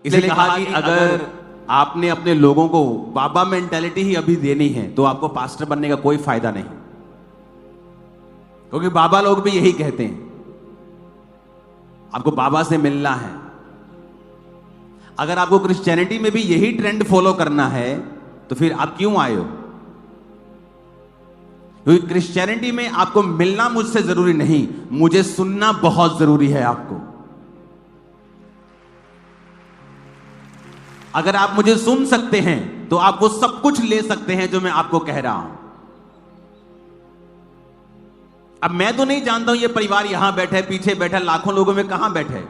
इसलिए कहा कि अगर आपने अपने लोगों को बाबा मेंटालिटी ही अभी देनी है तो आपको पास्टर बनने का कोई फायदा नहीं, क्योंकि बाबा लोग भी यही कहते हैं, आपको बाबा से मिलना है। अगर आपको क्रिश्चियनिटी में भी यही ट्रेंड फॉलो करना है तो फिर आप क्यों आए हो? क्योंकि क्रिश्चियनिटी में आपको मिलना मुझसे जरूरी नहीं, मुझे सुनना बहुत जरूरी है आपको। अगर आप मुझे सुन सकते हैं तो आप वो सब कुछ ले सकते हैं जो मैं आपको कह रहा हूं। अब मैं तो नहीं जानता हूं ये परिवार यहां बैठा है, पीछे बैठा, लाखों लोगों में कहां बैठे है,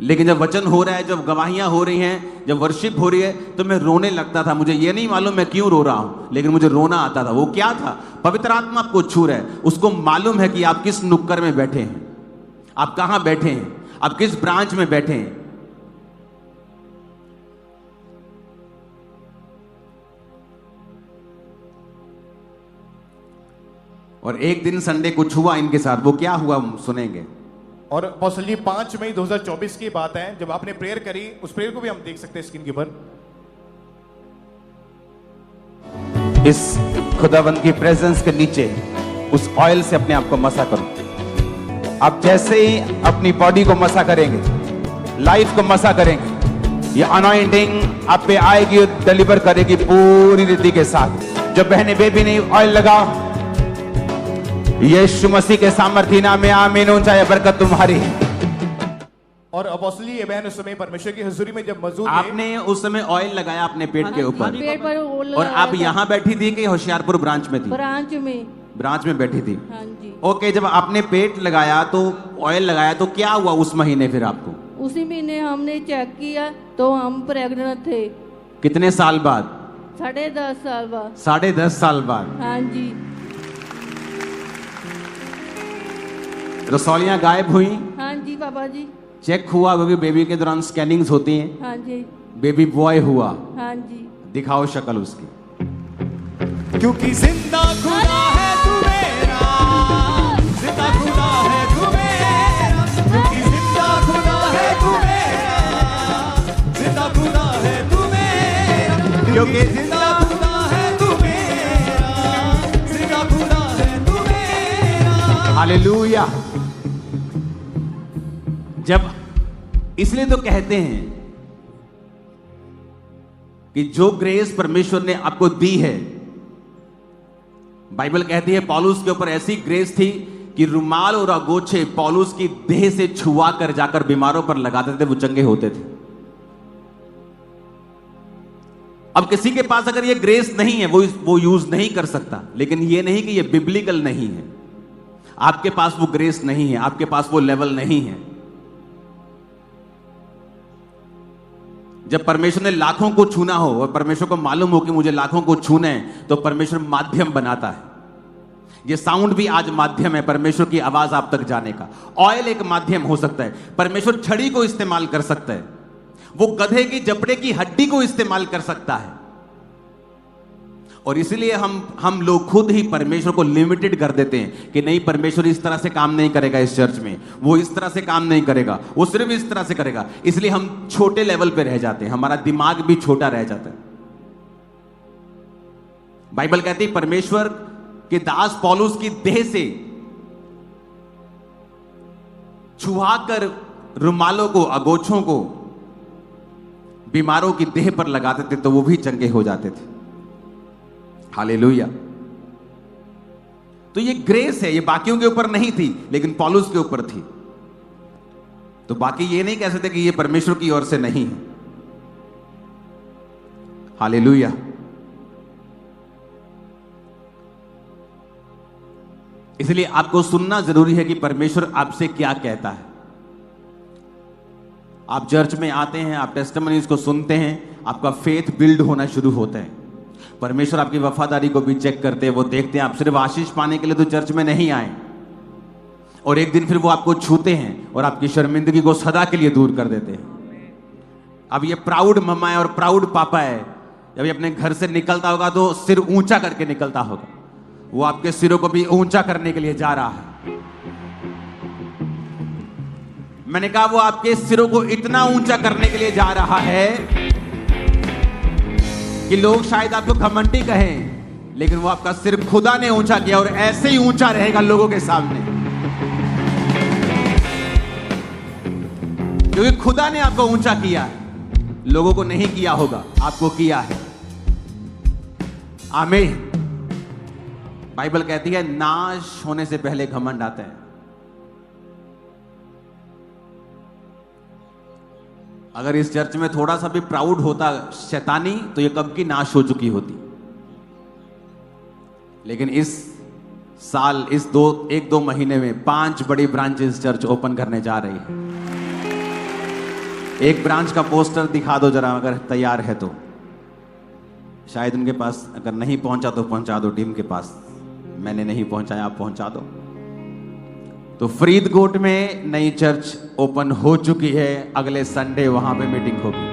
लेकिन जब वचन हो रहा है, जब गवाहियां हो रही हैं, जब वर्शिप हो रही है, तो मैं रोने लगता था। मुझे ये नहीं मालूम मैं क्यों रो रहा हूं, लेकिन मुझे रोना आता था। वो क्या था? पवित्र आत्मा आपको छू रहा है, उसको मालूम है कि आप किस नुक्कड़ में बैठे हैं, आप कहां बैठे हैं, आप किस ब्रांच में बैठे हैं। और एक दिन संडे कुछ हुआ इनके साथ, वो क्या हुआ हम सुनेंगे। और अपोस्टल जी 5 मई 2024 की बात है, जब आपने प्रेयर करी, उस प्रेयर को भी हम देख सकते हैं स्क्रीन के ऊपर। इस खुदावंद की प्रेजेंस के नीचे उस ऑयल से अपने आप को मसा करो। आप जैसे ही अपनी बॉडी को मसा करेंगे, लाइफ को मसा करेंगे, ये अनॉइंटिंग आप पे आएगी और डिलीवर करेगी पूरी रीति के साथ। जो बहने बेबी ने ऑयल लगाओ, यीशु मसीह के सामर्थ्य नाम में आमीन। ऊंचाई बरकत तुम्हारी। और अपोस्टल जी ये बहन उस समय परमेश्वर की हुजूरी में जब मौजूद थे, आपने उस समय ऑयल लगाया अपने पेट के ऊपर, पेट पर और आप यहाँ बैठी थी कि होशियारपुर ब्रांच में थी? ब्रांच में बैठी थी। हाँ जी। ओके, जब आपने पेट लगाया तो ऑयल लगाया तो क्या हुआ उस महीने? फिर आपको उसी महीने हमने चेक किया तो हम प्रेग्नेंट थे। कितने साल बाद? 10.5 साल बाद। 10.5 साल बाद। हाँ जी। रसौलियां गायब हुई? हाँ जी पापा जी। चेक हुआ, क्योंकि बेबी के दौरान स्कैनिंग्स होती हैं। हाँ जी। बेबी बॉय हुआ? हाँ जी। दिखाओ शक्ल उसकी। क्योंकि जिंदा खुदा है तू मेरा, जिंदा खुदा है तू मेरा, क्योंकि जिंदा खुदा है तू मेरा, जिंदा खुदा है तू मेरा, क्योंकि जिंदा खुदा है तू मेरा, जिंदा खुदा है तू मेरा। हालेलुया। जब इसलिए तो कहते हैं कि जो ग्रेस परमेश्वर ने आपको दी है, बाइबल कहती है पौलुस के ऊपर ऐसी ग्रेस थी कि रुमाल और अगोछे पौलुस की देह से छुआ कर जाकर बीमारों पर लगाते थे, वो चंगे होते थे। अब किसी के पास अगर ये ग्रेस नहीं है, वो यूज नहीं कर सकता, लेकिन ये नहीं कि ये बिब्लिकल नहीं है। आपके पास वो ग्रेस नहीं है, आपके पास वो लेवल नहीं है। जब परमेश्वर ने लाखों को छूना हो और परमेश्वर को मालूम हो कि मुझे लाखों को छूना है, तो परमेश्वर माध्यम बनाता है। ये साउंड भी आज माध्यम है परमेश्वर की आवाज आप तक जाने का। ऑयल एक माध्यम हो सकता है। परमेश्वर छड़ी को इस्तेमाल कर सकता है, वो गधे की जबड़े की हड्डी को इस्तेमाल कर सकता है। और इसलिए हम लोग खुद ही परमेश्वर को लिमिटेड कर देते हैं कि नहीं, परमेश्वर इस तरह से काम नहीं करेगा इस चर्च में, वो इस तरह से काम नहीं करेगा, वो सिर्फ इस तरह से करेगा। इसलिए हम छोटे लेवल पे रह जाते हैं, हमारा दिमाग भी छोटा रह जाता है। बाइबल कहती है परमेश्वर के दास पौलुस की देह से छुआकर रुमालों को, अगोछों को बीमारों की देह पर लगाते थे तो वो भी चंगे हो जाते थे। हालेलुया। तो ये ग्रेस है, ये बाकियों के ऊपर नहीं थी, लेकिन पौलुस के ऊपर थी। तो बाकी ये नहीं कह सकते कि ये परमेश्वर की ओर से नहीं है। हालेलुया। इसलिए आपको सुनना जरूरी है कि परमेश्वर आपसे क्या कहता है। आप चर्च में आते हैं, आप टेस्टिमनीज को सुनते हैं, आपका फेथ बिल्ड होना शुरू होता है। परमेश्वर आपकी वफादारी को भी चेक करते हैं, वो देखते हैं आप सिर्फ आशीष पाने के लिए तो चर्च में नहीं आए, और एक दिन फिर वो आपको छूते हैं और आपकी शर्मिंदगी को सदा के लिए दूर कर देते हैं। अब ये प्राउड मम्मा है और प्राउड पापा है, जब ये अपने घर से निकलता होगा तो सिर ऊंचा करके निकलता होगा। वो आपके सिरों को भी ऊंचा करने के लिए जा रहा है। मैंने कहा वो आपके सिरों को इतना ऊंचा करने के लिए जा रहा है कि लोग शायद आपको घमंडी कहें, लेकिन वो आपका सिर खुदा ने ऊंचा किया और ऐसे ही ऊंचा रहेगा लोगों के सामने, क्योंकि खुदा ने आपको ऊंचा किया है। लोगों को नहीं किया होगा, आपको किया है। आमीन। बाइबल कहती है नाश होने से पहले घमंड आता है। अगर इस चर्च में थोड़ा सा भी प्राउड होता शैतानी, तो ये कब की नाश हो चुकी होती। लेकिन इस साल इस 1-2 महीने में 5 बड़ी ब्रांचेस चर्च ओपन करने जा रही है। एक ब्रांच का पोस्टर दिखा दो जरा, अगर तैयार है तो। शायद उनके पास, अगर नहीं पहुंचा तो पहुंचा दो टीम के पास। मैंने नहीं पहुंचाया, आप पहुंचा दो। तो फरीदकोट में नई चर्च ओपन हो चुकी है। अगले संडे वहां पे मीटिंग होगी।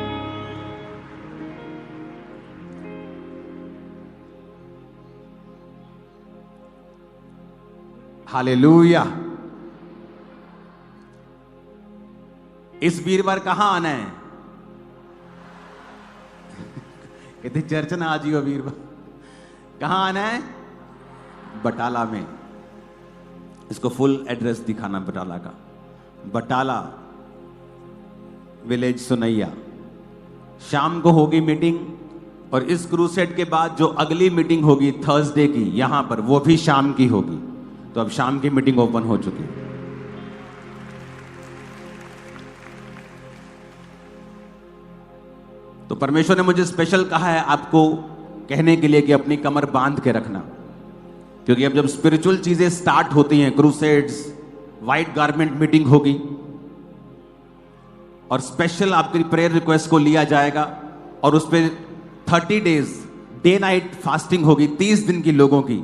हालेलुया। इस वीरवार कहां आना है? कहते चर्च ना आज ही हो वीरवार। कहां आना है? बटाला में। इसको फुल एड्रेस दिखाना बटाला का। बटाला विलेज सुनैया। शाम को होगी मीटिंग, और इस क्रूसेड के बाद जो अगली मीटिंग होगी थर्सडे की यहां पर, वो भी शाम की होगी। तो अब शाम की मीटिंग ओपन हो चुकी है। तो परमेश्वर ने मुझे स्पेशल कहा है आपको कहने के लिए कि अपनी कमर बांध के रखना, क्योंकि अब जब स्पिरिचुअल चीजें स्टार्ट होती हैं, क्रूसेड्स, व्हाइट गारमेंट मीटिंग होगी, और स्पेशल आपकी प्रेयर रिक्वेस्ट को लिया जाएगा, और उस पर 30 डेज डे नाइट फास्टिंग होगी। 30 दिन की लोगों की,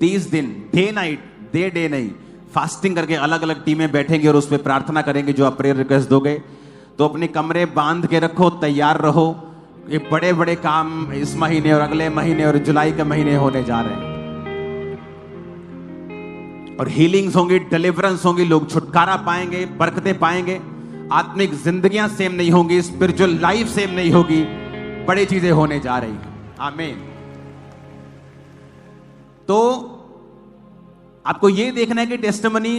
30 दिन डे नाइट, डे नहीं, फास्टिंग करके अलग अलग टीमें बैठेंगे और उस पर प्रार्थना करेंगे जो आप प्रेयर रिक्वेस्ट दोगे। तो अपने कमरे बांध के रखो, तैयार रहो। ये बड़े बड़े काम इस महीने और अगले महीने और जुलाई के महीने होने जा रहे हैं, और हीलिंग्स होंगी, डिलीवरेंस होंगी, लोग छुटकारा पाएंगे, बरकतें पाएंगे। आत्मिक जिंदगियां सेम नहीं होंगी, स्पिरिचुअल लाइफ सेम नहीं होगी, बड़ी चीजें होने जा रही हैं। आमीन। तो आपको यह देखना है कि टेस्टिमनी,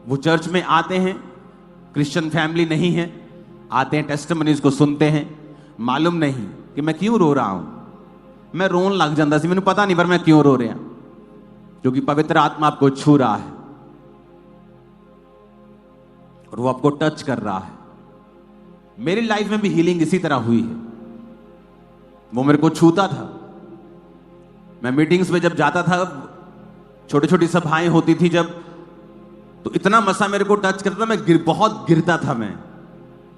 वो चर्च में आते हैं, क्रिश्चियन फैमिली नहीं है, आते हैं टेस्टिमनीज को सुनते हैं, मालूम नहीं कि मैं क्यों रो रहा हूं, मैं रोन लग जाता सी, मैंने पता नहीं पर मैं क्यों रो रहा, क्योंकि पवित्र आत्मा आपको छू रहा है और वो आपको टच कर रहा है। मेरी लाइफ में भी हीलिंग इसी तरह हुई है। वो मेरे को छूता था। मैं मीटिंग्स में जब जाता था, छोटी छोटी सभाएं होती थी जब, तो इतना मसा मेरे को टच करता था, मैं बहुत गिरता था। मैं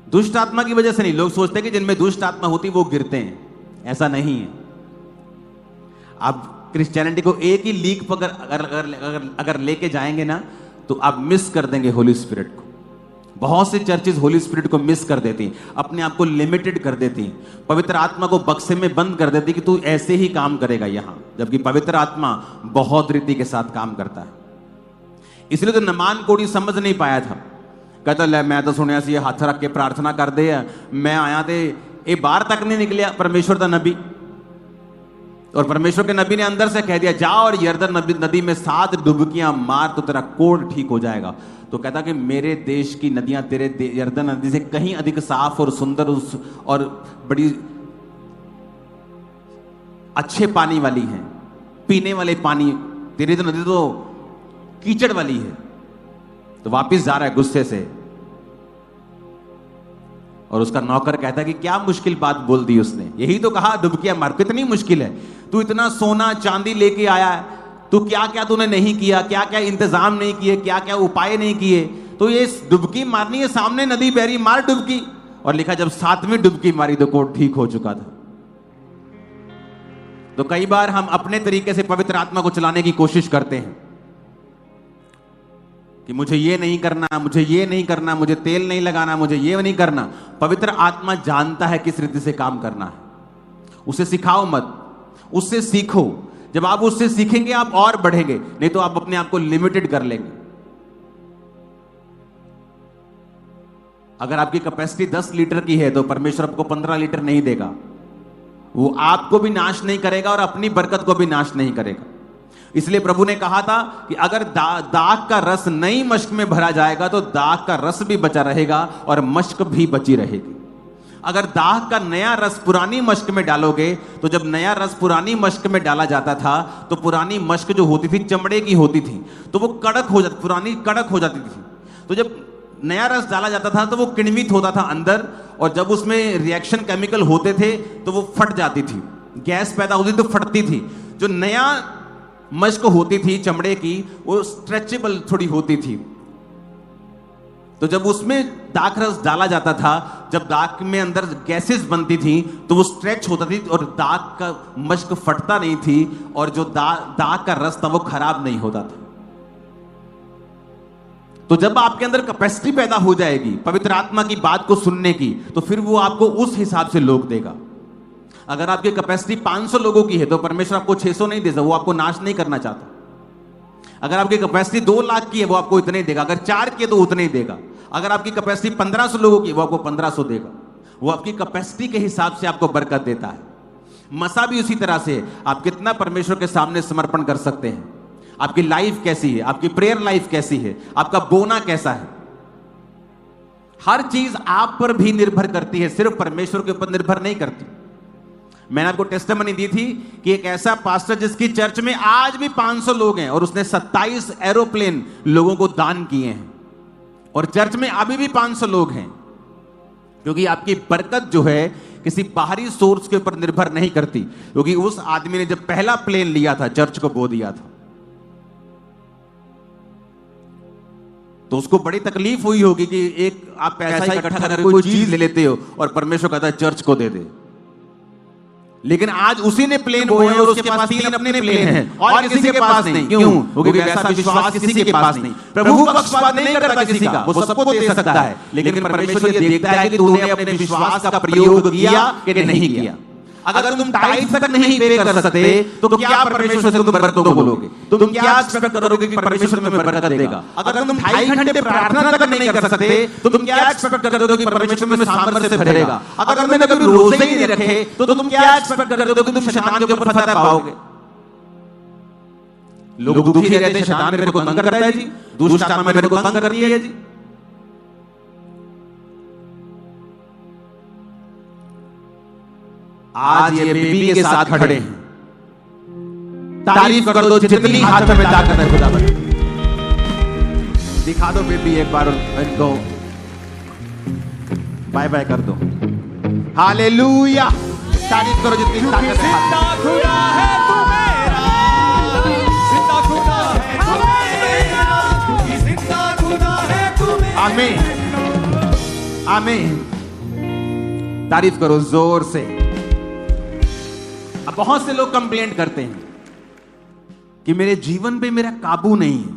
दुष्ट आत्मा की वजह से नहीं। लोग सोचते हैं कि जिनमें दुष्ट आत्मा होती वो गिरते हैं, ऐसा नहीं है। आप क्रिश्चियनिटी को एक ही लीक पर अगर लेके जाएंगे ना, तो आप मिस कर देंगे होली स्पिरिट को। बहुत सी चर्चेस होली स्पिरिट को मिस कर देती हैं, अपने आप को लिमिटेड कर देती हैं, पवित्र आत्मा को बक्से में बंद कर देती कि तू ऐसे ही काम करेगा यहां, जबकि पवित्र आत्मा बहुत रीति के साथ काम करता है। इसलिए तो नमान कोड़ी समझ नहीं पाया था। कहता ले मैं तो सुनिया सी हाथ रख के प्रार्थना कर दे, मैं आया थे, ये बाहर तक नहीं निकलिया परमेश्वर का नबी, और परमेश्वर के नबी ने अंदर से कह दिया जा और यरदन नदी में 7 डुबकियां मार तो तेरा कोढ़ ठीक हो जाएगा। तो कहता कि मेरे देश की नदियां तेरे यरदन नदी से कहीं अधिक साफ और सुंदर और बड़ी अच्छे पानी वाली हैं, पीने वाले पानी। तेरी तो नदी तो कीचड़ वाली है। तो वापिस जा रहा है गुस्से से, और उसका नौकर कहता है कि क्या मुश्किल बात बोल दी उसने, यही तो कहा डुबकियां मार। कितनी मुश्किल है, तू इतना सोना चांदी लेके आया है, तू क्या क्या तूने नहीं किया, क्या क्या इंतजाम नहीं किए, क्या क्या उपाय नहीं किए, तो ये डुबकी मारनी है, सामने नदी बह रही, मार डुबकी। और लिखा जब 7वीं डुबकी मारी तो कोढ़ ठीक हो चुका था। तो कई बार हम अपने तरीके से पवित्र आत्मा को चलाने की कोशिश करते हैं कि मुझे ये नहीं करना, मुझे ये नहीं करना, मुझे तेल नहीं लगाना, मुझे ये नहीं करना। पवित्र आत्मा जानता है किस रीति से काम करना है। उसे सिखाओ मत, उससे सीखो। जब आप उससे सीखेंगे आप और बढ़ेंगे, नहीं तो आप अपने आप को लिमिटेड कर लेंगे। अगर आपकी कैपेसिटी 10 लीटर की है तो परमेश्वर आपको 15 लीटर नहीं देगा। वो आपको भी नाश नहीं करेगा और अपनी बरकत को भी नाश नहीं करेगा। इसलिए प्रभु ने कहा था कि अगर दाख का रस नई मश्क में भरा जाएगा तो दाख का रस भी बचा रहेगा और मश्क भी बची रहेगी। अगर दाख का नया रस पुरानी मश्क में डालोगे तो जब नया रस पुरानी मश्क में डाला जाता था तो पुरानी मश्क जो होती थी चमड़े की होती थी, तो वो कड़क हो जाती, पुरानी कड़क हो जाती थी। तो जब नया रस डाला जाता था तो वो किण्वित होता था अंदर, और जब उसमें रिएक्शन केमिकल होते थे तो वो फट जाती थी, गैस पैदा होती थी तो फटती थी। जो नया मश्क होती थी चमड़े की वो स्ट्रेचेबल थोड़ी होती थी। तो जब उसमें दाख रस डाला जाता था, जब दाख में अंदर गैसेस बनती थी तो वो स्ट्रेच होता थी और दाख का मश्क फटता नहीं थी, और जो दाख का रस था वो खराब नहीं होता था। तो जब आपके अंदर कैपेसिटी पैदा हो जाएगी पवित्र आत्मा की बात को सुनने की, तो फिर वो आपको उस हिसाब से लोग देगा। अगर आपकी कैपेसिटी 500 लोगों की है तो परमेश्वर आपको 600 नहीं देगा, वो आपको नाश नहीं करना चाहता। अगर आपकी कैपेसिटी 2 लाख की है वो आपको इतने ही देगा, अगर 4 की है तो उतने ही देगा। अगर आपकी कैपेसिटी 1500 लोगों की वो आपको 1500 देगा। वो आपकी कैपेसिटी के हिसाब से आपको बरकत देता है। मसा भी उसी तरह से, आप कितना परमेश्वर के सामने समर्पण कर सकते हैं, आपकी लाइफ कैसी है, आपकी प्रेयर लाइफ कैसी है, आपका बोना कैसा है, हर चीज आप पर भी निर्भर करती है, सिर्फ परमेश्वर के ऊपर निर्भर नहीं करती। मैंने आपको टेस्टिमनी दी थी कि एक ऐसा पास्टर जिसकी चर्च में आज भी 500 लोग हैं और उसने 27 एरोप्लेन लोगों को दान किए हैं, और चर्च में अभी भी 500 लोग हैं। क्योंकि आपकी बरकत जो है किसी बाहरी सोर्स के ऊपर निर्भर नहीं करती, क्योंकि उस आदमी ने जब पहला प्लेन लिया था चर्च को बो दिया था, तो उसको बड़ी तकलीफ हुई होगी कि एक आप पैसा इकट्ठा करके कोई चीज ले लेते हो और परमेश्वर कहता है चर्च को दे दे। लेकिन आज उसी ने प्लेन बोए और उसके पास 3 अपने प्लेन हैं और किसी के पास नहीं। क्यों? क्योंकि वैसा विश्वास किसी के पास नहीं। प्रभु पक्षपात नहीं करता किसी का, वो सबको दे सकता है, लेकिन परमेश्वर ये देखता है कि तूने अपने विश्वास का प्रयोग किया कि नहीं किया। अगर तुम टाइम तक नहीं पे कर सकते तो क्या परमेश्वर से तुम बरकतों को बोलोगे? तुम क्या एक्सपेक्ट करोगे कि परमेश्वर तुम्हें बरकत देगा? अगर तुम 2.5 घंटे प्रार्थना तक नहीं कर सकते तो तुम क्या एक्सपेक्ट करोगे कि परमेश्वर तुम्हें सामर्थ्य से भरेगा? अगर तुमने कभी रोजे ही नहीं रखे तो तुम क्या एक्सपेक्ट करते हो कि तुम शैतान के ऊपर फतह पाओगे? लोग दुखी रहते हैं, शैतान मेरे को तंग करता है जी, दुष्ट आत्मा मेरे को तंग करती है जी। आज ये बेबी के साथ खड़े हैं, तारीफ कर दो जितनी हाथ में ताकत है खुदा पर। दिखा दो बेबी एक बार, इनको बाय बाय कर दो। हालेलुया, तारीफ करो जितनी ताकत है। जिंदा खुदा है तू मेरा, जिंदा खुदा है तू मेरा, जिंदा खुदा है तू मेरा। आमीन आमीन, तारीफ करो जोर से। अब बहुत से लोग कंप्लेंट करते हैं कि मेरे जीवन पे मेरा काबू नहीं है,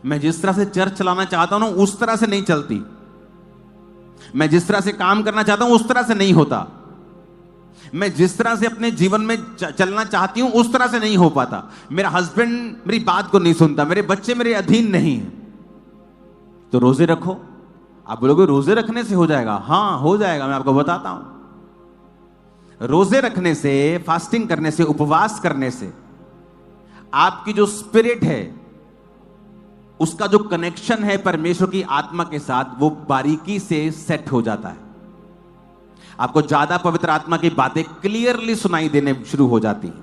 मैं जिस तरह से चर्च चलाना चाहता हूं उस तरह से नहीं चलती, मैं जिस तरह से काम करना चाहता हूं उस तरह से नहीं होता, मैं जिस तरह से अपने जीवन में चलना चाहती हूं उस तरह से नहीं हो पाता, मेरा हस्बैंड मेरी बात को नहीं सुनता, मेरे बच्चे मेरे अधीन नहीं है। तो रोजे रखो। आप बोलोगे रोजे रखने से हो जाएगा? हां हो जाएगा, मैं आपको बताता हूं। रोजे रखने से, फास्टिंग करने से, उपवास करने से आपकी जो स्पिरिट है उसका जो कनेक्शन है परमेश्वर की आत्मा के साथ वो बारीकी से सेट हो जाता है। आपको ज्यादा पवित्र आत्मा की बातें क्लियरली सुनाई देने शुरू हो जाती हैं,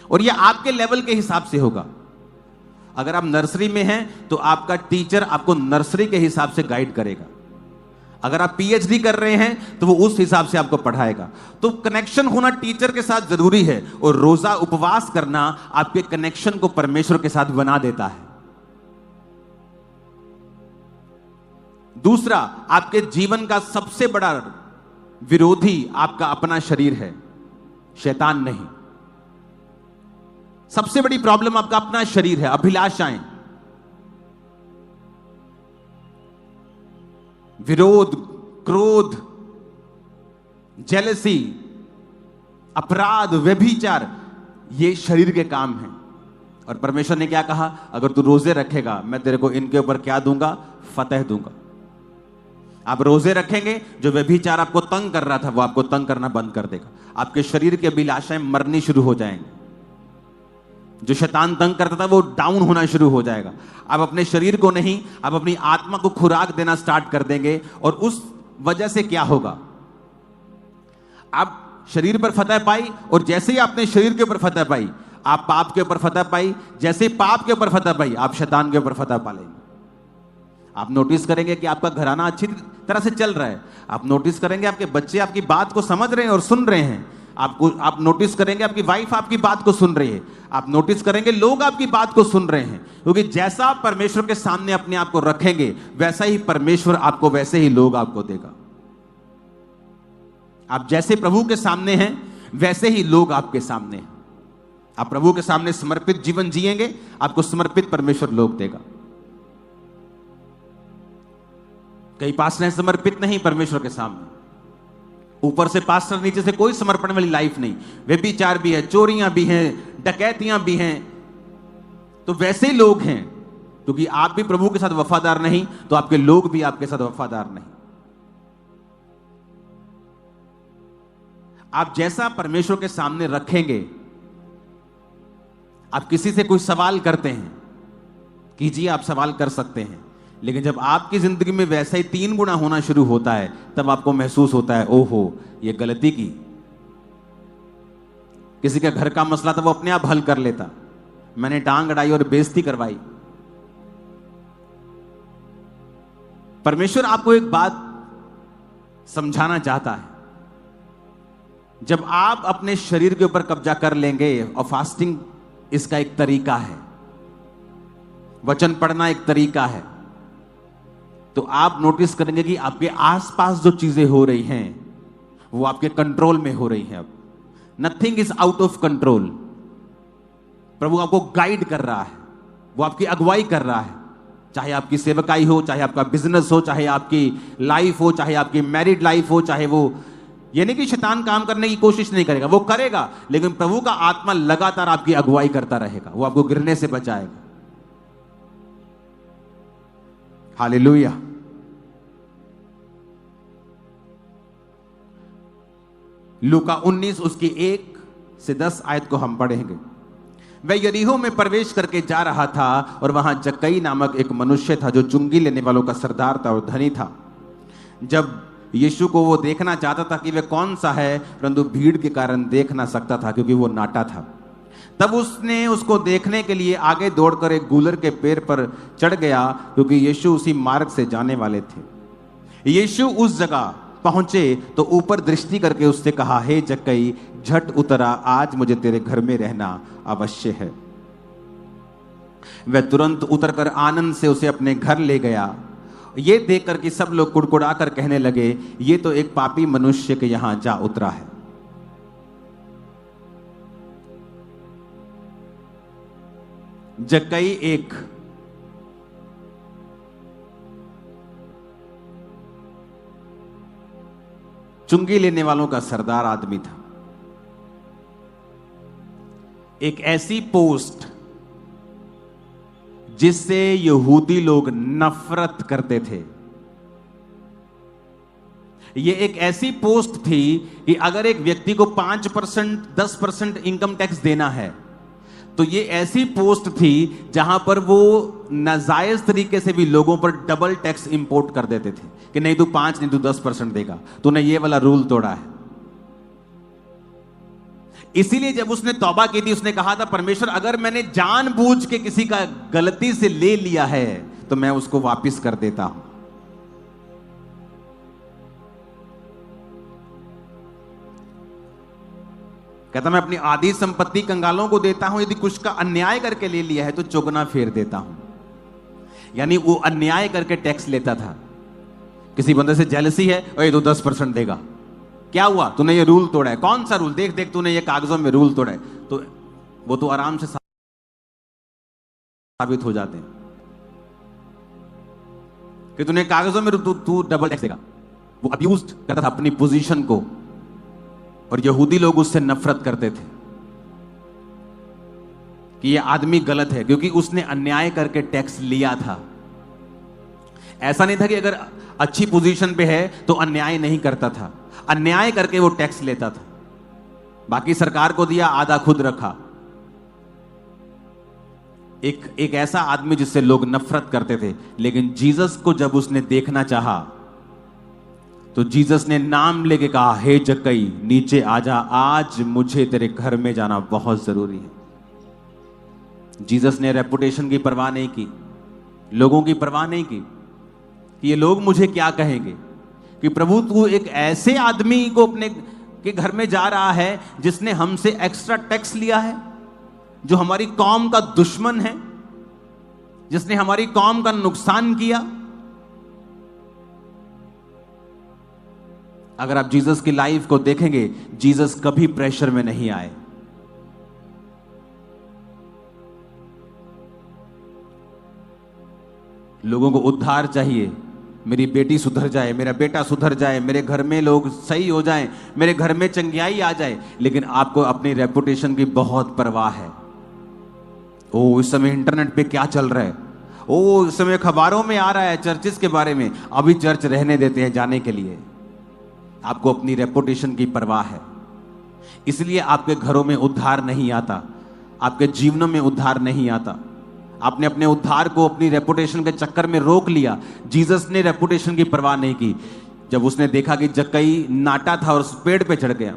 और ये आपके लेवल के हिसाब से होगा। अगर आप नर्सरी में हैं तो आपका टीचर आपको नर्सरी के हिसाब से गाइड करेगा। अगर आप पीएचडी कर रहे हैं तो वो उस हिसाब से आपको पढ़ाएगा। तो कनेक्शन होना टीचर के साथ जरूरी है, और रोजा उपवास करना आपके कनेक्शन को परमेश्वर के साथ बना देता है। दूसरा, आपके जीवन का सबसे बड़ा विरोधी आपका अपना शरीर है, शैतान नहीं। सबसे बड़ी प्रॉब्लम आपका अपना शरीर है, अभिलाषाएं, विरोध, क्रोध, जेलसी, अपराध, व्यभिचार, ये शरीर के काम हैं। और परमेश्वर ने क्या कहा? अगर तू रोजे रखेगा मैं तेरे को इनके ऊपर क्या दूंगा? फतह दूंगा। आप रोजे रखेंगे, जो व्यभिचार आपको तंग कर रहा था वो आपको तंग करना बंद कर देगा। आपके शरीर की अभिलाषाएं मरनी शुरू हो जाएंगी। जो शैतान तंग करता था वो डाउन होना शुरू हो जाएगा। आप अपने शरीर को नहीं, आप अपनी आत्मा को खुराक देना स्टार्ट कर देंगे, और उस वजह से क्या होगा, आप शरीर पर फतह पाई, और जैसे ही आपने शरीर के ऊपर फतह पाई, आप पाप के ऊपर फतह पाई, जैसे ही पाप के ऊपर फतह पाई, आप शैतान के ऊपर फतह पा लेंगे। आप नोटिस करेंगे कि आपका घराना अच्छी तरह से चल रहा है। आप नोटिस करेंगे आपके बच्चे आपकी बात को समझ रहे हैं और सुन रहे हैं। आप नोटिस करेंगे आपकी वाइफ आपकी बात को सुन रही है। आप नोटिस करेंगे लोग आपकी बात को सुन रहे हैं, क्योंकि जैसा आप परमेश्वर के सामने अपने आप को रखेंगे, वैसा ही परमेश्वर आपको, वैसे ही लोग आपको देगा। आप जैसे प्रभु के सामने हैं, वैसे ही लोग आपके सामने हैं। आप प्रभु के सामने समर्पित जीवन जिएंगे, आपको समर्पित परमेश्वर लोग देगा। कई पास्टर समर्पित नहीं परमेश्वर के सामने, ऊपर से पास्टर, नीचे से कोई समर्पण वाली लाइफ नहीं। व्यभिचार भी है, चोरियां भी हैं, डकैतियां भी हैं। तो वैसे ही लोग हैं, क्योंकि आप भी प्रभु के साथ वफादार नहीं, तो आपके लोग भी आपके साथ वफादार नहीं। आप जैसा परमेश्वर के सामने रखेंगे, आप किसी से कोई सवाल करते हैं, कीजिए, आप सवाल कर सकते हैं, लेकिन जब आपकी जिंदगी में वैसा ही 3 गुना होना शुरू होता है, तब आपको महसूस होता है, ओहो ये गलती की। किसी का घर का मसला था, वो अपने आप हल कर लेता, मैंने टांग अड़ाई और बेइज्जती करवाई। परमेश्वर आपको एक बात समझाना चाहता है, जब आप अपने शरीर के ऊपर कब्जा कर लेंगे, और फास्टिंग इसका एक तरीका है, वचन पढ़ना एक तरीका है, तो आप नोटिस करेंगे कि आपके आसपास जो चीजें हो रही हैं वो आपके कंट्रोल में हो रही हैं। अब nothing is out of control. प्रभु आपको गाइड कर रहा है, वो आपकी अगुवाई कर रहा है, चाहे आपकी सेवकाई हो, चाहे आपका बिजनेस हो, चाहे आपकी लाइफ हो, चाहे आपकी मैरिड लाइफ हो, चाहे वो, ये नहीं कि शैतान काम करने की कोशिश नहीं करेगा, वो करेगा, लेकिन प्रभु का आत्मा लगातार आपकी अगुवाई करता रहेगा, वो आपको गिरने से बचाएगा। हालेलुया। लूका 19 उसकी 1 से 10 आयत को हम पढ़ेंगे। वह यरीहो में प्रवेश करके जा रहा था, और वहां जक्कई नामक एक मनुष्य था जो चुंगी लेने वालों का सरदार था और धनी था। जब यीशु को वो देखना चाहता था कि वह कौन सा है, परंतु भीड़ के कारण देख ना सकता था, क्योंकि वो नाटा था। तब उसने उसको देखने के लिए आगे दौड़कर एक गूलर के पेड़ पर चढ़ गया, क्योंकि यीशु उसी मार्ग से जाने वाले थे। यीशु उस जगह पहुंचे तो ऊपर दृष्टि करके उससे कहा, हे जक्कई, झट उतरा, आज मुझे तेरे घर में रहना अवश्य है। वह तुरंत उतरकर आनंद से उसे अपने घर ले गया। ये देखकर कि सब लोग कुड़कुड़ा कर कहने लगे, ये तो एक पापी मनुष्य के यहां जा उतरा है। जक्कई एक चुंगी लेने वालों का सरदार आदमी था। एक ऐसी पोस्ट जिससे यहूदी लोग नफरत करते थे। यह एक ऐसी पोस्ट थी कि अगर एक व्यक्ति को 5% 10% इनकम टैक्स देना है, तो ये ऐसी पोस्ट थी जहां पर वो नाजायज तरीके से भी लोगों पर डबल टैक्स इंपोर्ट कर देते थे कि नहीं तू 5 नहीं तू 10% देगा, तूने ये वाला रूल तोड़ा है। इसीलिए जब उसने तौबा की थी, उसने कहा था, परमेश्वर अगर मैंने जानबूझ के किसी का गलती से ले लिया है तो मैं उसको वापस कर देता हूं। कहता मैं अपनी आधी संपत्ति कंगालों को देता हूं, यदि कुछ का अन्याय करके ले लिया है तो चौगुना फेर देता हूं। यानी वो अन्याय करके टैक्स लेता था। किसी बंदे से जेलसी है, ओए तू 10% देगा, क्या हुआ, तूने ये रूल तोड़ा है। कौन सा रूल? देख देख तूने ये कागजों में रूल तोड़ा है। तो वो तो आराम से साबित हो जाते हैं कि तूने कागजों में तू डबल टैक्स देगा। वो अब्यूज करता था अपनी पोजीशन को, और यहूदी लोग उससे नफरत करते थे कि यह आदमी गलत है, क्योंकि उसने अन्याय करके टैक्स लिया था। ऐसा नहीं था कि अगर अच्छी पोजीशन पे है तो अन्याय नहीं करता था, अन्याय करके वो टैक्स लेता था, बाकी सरकार को दिया, आधा खुद रखा। एक ऐसा आदमी जिससे लोग नफरत करते थे, लेकिन जीसस को जब उसने देखना चाहा तो जीसस ने नाम लेके कहा, हे जक्कई नीचे आजा, आज मुझे तेरे घर में जाना बहुत जरूरी है। जीसस ने रेपुटेशन की परवाह नहीं की, लोगों की परवाह नहीं की कि ये लोग मुझे क्या कहेंगे, कि प्रभु तू एक ऐसे आदमी को अपने के घर में जा रहा है जिसने हमसे एक्स्ट्रा टैक्स लिया है, जो हमारी कौम का दुश्मन है, जिसने हमारी कौम का नुकसान किया। अगर आप जीसस की लाइफ को देखेंगे, जीसस कभी प्रेशर में नहीं आए। लोगों को उद्धार चाहिए, मेरी बेटी सुधर जाए, मेरा बेटा सुधर जाए, मेरे घर में लोग सही हो जाएं, मेरे घर में चंगियाई आ जाए, लेकिन आपको अपनी रेपुटेशन की बहुत परवाह है। ओ इस समय इंटरनेट पे क्या चल रहा है, ओ इस समय अखबारों में आ रहा है चर्चिस के बारे में, अभी चर्च रहने देते हैं जाने के लिए। आपको अपनी रेपुटेशन की परवाह है, इसलिए आपके घरों में उद्धार नहीं आता, आपके जीवनों में उद्धार नहीं आता। आपने अपने उद्धार को अपनी रेपुटेशन के चक्कर में रोक लिया। जीसस ने रेपुटेशन की परवाह नहीं की। जब उसने देखा कि जक्कई नाटा था और उस पेड़ पे चढ़ गया,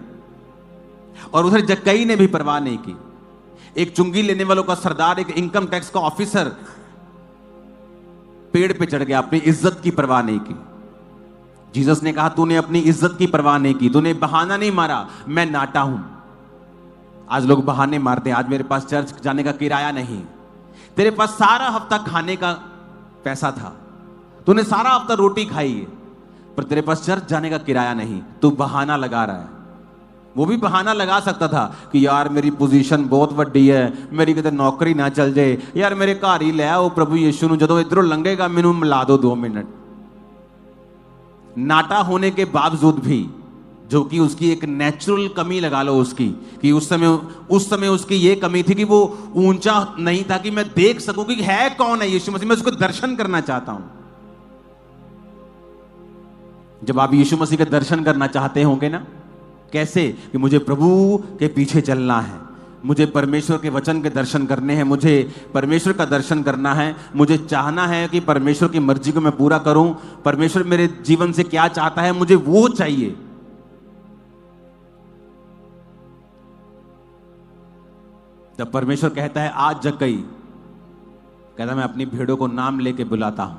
और उधर जक्कई ने भी परवाह नहीं की। एक चुंगी लेने वालों का सरदार, एक इनकम टैक्स का ऑफिसर पेड़ पे चढ़ गया, अपनी इज्जत की परवाह नहीं की। जीसस ने कहा, तूने अपनी इज्जत की परवाह नहीं की, तूने बहाना नहीं मारा, मैं नाटा हूं। आज लोग बहाने मारते हैं, आज मेरे पास चर्च जाने का किराया नहीं। तेरे पास सारा हफ्ता खाने का पैसा था, तूने सारा हफ्ता रोटी खाई है, पर तेरे पास चर्च जाने का किराया नहीं, तू बहाना लगा रहा है। वो भी बहाना लगा सकता था कि यार मेरी पोजीशन बहुत वड्डी है, मेरी कितने नौकरी ना चल जाए, यार मेरे घर ही ले आओ प्रभु यीशु नु, जदों इधरों लंघेगा मैनू मिला दो 2 मिनट। नाटा होने के बावजूद भी, जो कि उसकी एक नेचुरल कमी लगा लो उसकी, कि उस समय उसकी ये कमी थी कि वो ऊंचा नहीं था कि मैं देख सकूं कि है कौन है यीशु मसीह, मैं उसको दर्शन करना चाहता हूं। जब आप यीशु मसीह के दर्शन करना चाहते होंगे ना, कैसे, कि मुझे प्रभु के पीछे चलना है, मुझे परमेश्वर के वचन के दर्शन करने हैं, मुझे परमेश्वर का दर्शन करना है, मुझे चाहना है कि परमेश्वर की मर्जी को मैं पूरा करूं, परमेश्वर मेरे जीवन से क्या चाहता है, मुझे वो चाहिए। जब परमेश्वर कहता है आज जक्कई, कहता मैं अपनी भेड़ों को नाम लेके बुलाता हूं।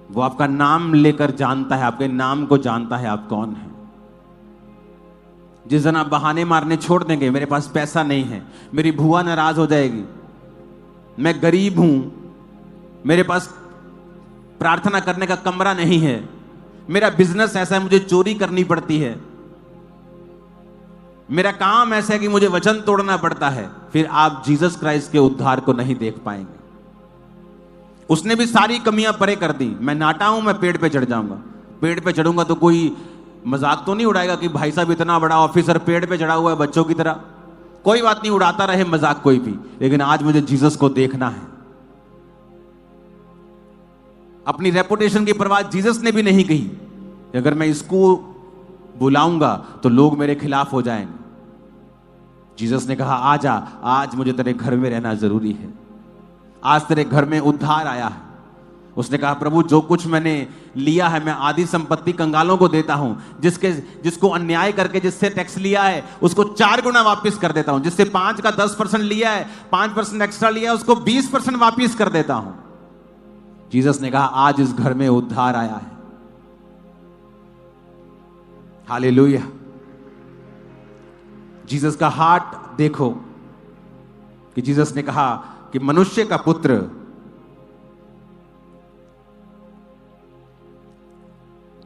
वो आपका नाम लेकर जानता है, आपके नाम को जानता है आप कौन है। जिस दिन आप बहाने मारने छोड़ देंगे, मेरे पास पैसा नहीं है, मेरी बुआ नाराज हो जाएगी, मैं गरीब हूं, मेरे पास प्रार्थना करने का कमरा नहीं है, मेरा बिजनेस ऐसा है मुझे चोरी करनी पड़ती है, मेरा काम ऐसा है कि मुझे वचन तोड़ना पड़ता है, फिर आप जीसस क्राइस्ट के उद्धार को नहीं देख पाएंगे। उसने भी सारी कमियां परे कर दी। मैं नाटा हूं, मैं पेड़ पे चढ़ जाऊंगा, पेड़ पे चढ़ूंगा तो कोई मजाक तो नहीं उड़ाएगा कि भाई साहब इतना बड़ा ऑफिसर पेड़ पे चढ़ा हुआ है बच्चों की तरह। कोई बात नहीं, उड़ाता रहे मजाक कोई भी, लेकिन आज मुझे जीसस को देखना है। अपनी रेपुटेशन की परवाह जीसस ने भी नहीं कही, अगर मैं इसको बुलाऊंगा तो लोग मेरे खिलाफ हो जाएंगे। जीसस ने कहा आजा, आज मुझे तेरे घर में रहना जरूरी है, आज तेरे घर में उद्धार आया है। उसने कहा प्रभु जो कुछ मैंने लिया है मैं आधी संपत्ति कंगालों को देता हूं, जिसको अन्याय करके जिससे टैक्स लिया है उसको 4 गुना वापस कर देता हूं, जिससे 5 का 10% लिया है, 5% एक्स्ट्रा लिया है, उसको 20% वापस कर देता हूं। जीसस ने कहा आज इस घर में उद्धार आया है। हालेलुया। जीसस का हार्ट देखो, कि जीसस ने कहा कि मनुष्य का पुत्र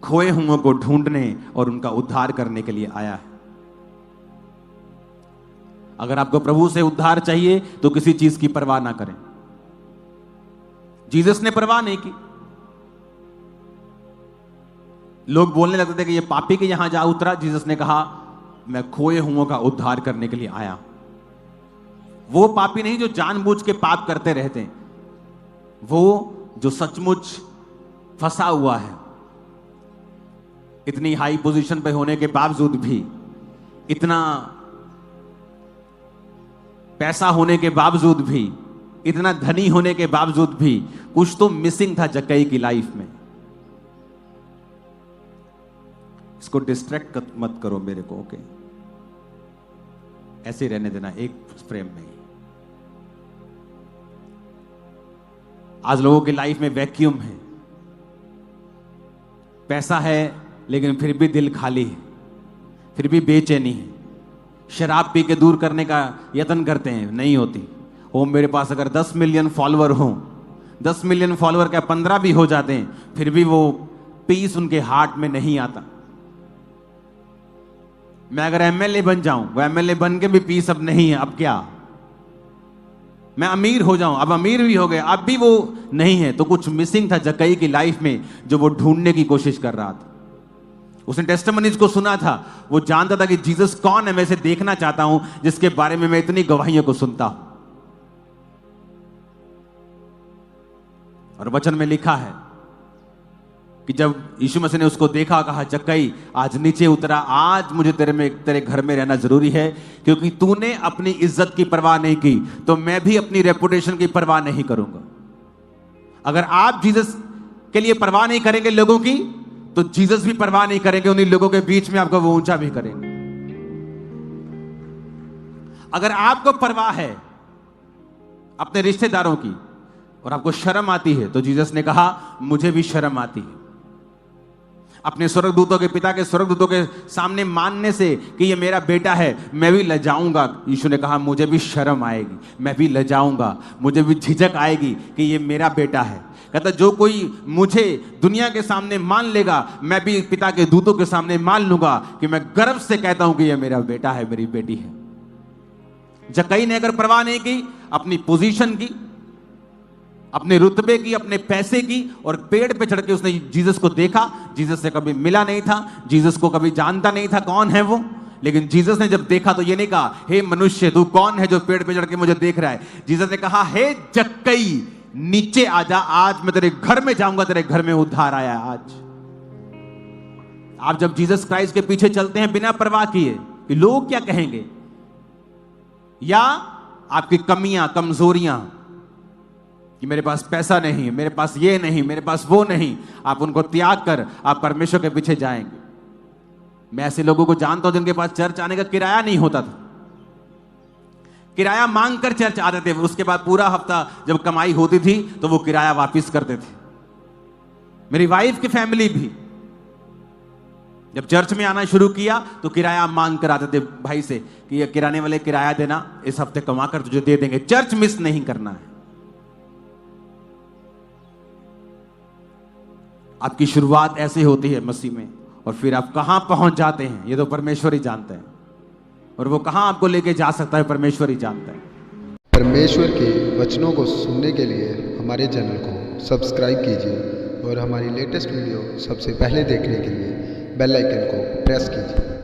खोए हुओं को ढूंढने और उनका उद्धार करने के लिए आया है। अगर आपको प्रभु से उद्धार चाहिए तो किसी चीज की परवाह ना करें। जीसस ने परवाह नहीं की। लोग बोलने लगते थे कि ये पापी के यहां जा उतरा। जीसस ने कहा मैं खोए हुओं का उद्धार करने के लिए आया। वो पापी नहीं जो जानबूझ के पाप करते रहते हैं, वो जो सचमुच फंसा हुआ है, इतनी हाई पोजीशन पे होने के बावजूद भी, इतना पैसा होने के बावजूद भी, इतना धनी होने के बावजूद भी कुछ तो मिसिंग था जक्कई की लाइफ में। इसको डिस्ट्रैक्ट मत करो मेरे को, ओके? ऐसे रहने देना एक फ्रेम में। आज लोगों की लाइफ में वैक्यूम है, पैसा है लेकिन फिर भी दिल खाली है, फिर भी बेचैनी है। शराब पी के दूर करने का यत्न करते हैं, नहीं होती। वो मेरे पास अगर 10 मिलियन फॉलोअर हो, 10 मिलियन फॉलोअर क्या 15 भी हो जाते हैं, फिर भी वो पीस उनके हार्ट में नहीं आता। मैं अगर एमएलए बन जाऊं, वो एमएलए बन के भी पीस अब नहीं है, अब क्या? मैं अमीर हो जाऊं, अब अमीर भी हो गए, अब भी वो नहीं है। तो कुछ मिसिंग था जक्कई की लाइफ में जो वो ढूंढने की कोशिश कर रहा था। उसने टेस्टिमनीज को सुना था, वो जानता था कि जीसस कौन है, मैं इसे देखना चाहता हूं जिसके बारे में मैं इतनी गवाहियों को सुनता हूं। और वचन में लिखा है कि जब यीशु मसीह ने उसको देखा, कहा जक्कई आज नीचे उतरा, आज मुझे तेरे घर में रहना जरूरी है, क्योंकि तूने अपनी इज्जत की परवाह नहीं की तो मैं भी अपनी रेपुटेशन की परवाह नहीं करूंगा। अगर आप जीसस के लिए परवाह नहीं करेंगे लोगों की, तो जीसस भी परवाह नहीं करेंगे उन्हीं लोगों के बीच में, आपको वो ऊंचा भी करेंगे। अगर आपको परवाह है अपने रिश्तेदारों की और आपको शर्म आती है, तो जीसस ने कहा मुझे भी शर्म आती है। अपने स्वर्गदूतों के पिता के स्वर्गदूतों के सामने मानने से कि ये मेरा बेटा है, मैं भी लजाऊंगा। यीशु ने कहा मुझे भी शर्म आएगी, मैं भी लजाऊंगा, मुझे भी झिझक आएगी कि ये मेरा बेटा है। कहता जो कोई मुझे दुनिया के सामने मान लेगा, मैं भी पिता के दूतों के सामने मान लूंगा कि मैं गर्व से कहता हूं कि ये मेरा बेटा है, मेरी बेटी है। जक्कई ने अगर परवाह नहीं की अपनी पोजीशन की, अपने रुतबे की, अपने पैसे की, और पेड़ पे चढ़ के उसने जीसस को देखा। जीसस से कभी मिला नहीं था, जीसस को कभी जानता नहीं था कौन है वो, लेकिन जीसस ने जब देखा तो ये नहीं कहा हे मनुष्य तू कौन है जो पेड़ पे चढ़ के मुझे देख रहा है। जीसस ने कहा हे जक्कई नीचे आजा, आज मैं तेरे घर में जाऊंगा, तेरे घर में उद्धार आया आज। आप जब जीसस क्राइस्ट के पीछे चलते हैं बिना परवाह किए कि लोग क्या कहेंगे, या आपकी कमियां कमजोरियां कि मेरे पास पैसा नहीं, मेरे पास ये नहीं, मेरे पास वो नहीं, आप उनको त्याग कर आप परमेश्वर के पीछे जाएंगे। मैं ऐसे लोगों को जानता हूं जिनके पास चर्च आने का किराया नहीं होता था, किराया मांग कर चर्च आते थे, उसके बाद पूरा हफ्ता जब कमाई होती थी तो वो किराया वापस करते थे। मेरी वाइफ की फैमिली भी जब चर्च में आना शुरू किया तो किराया मांग कर आते थे भाई से कि ये किराने वाले किराया देना, इस हफ्ते कमा कर तुझे दे देंगे, चर्च मिस नहीं करना है। आपकी शुरुआत ऐसे होती है मसीह में, और फिर आप कहां पहुंच जाते हैं ये तो परमेश्वर ही जानते हैं, और वो कहां आपको लेके जा सकता है परमेश्वर ही जानता है। परमेश्वर के वचनों को सुनने के लिए हमारे चैनल को सब्सक्राइब कीजिए और हमारी लेटेस्ट वीडियो सबसे पहले देखने के लिए बेल आइकन को प्रेस कीजिए।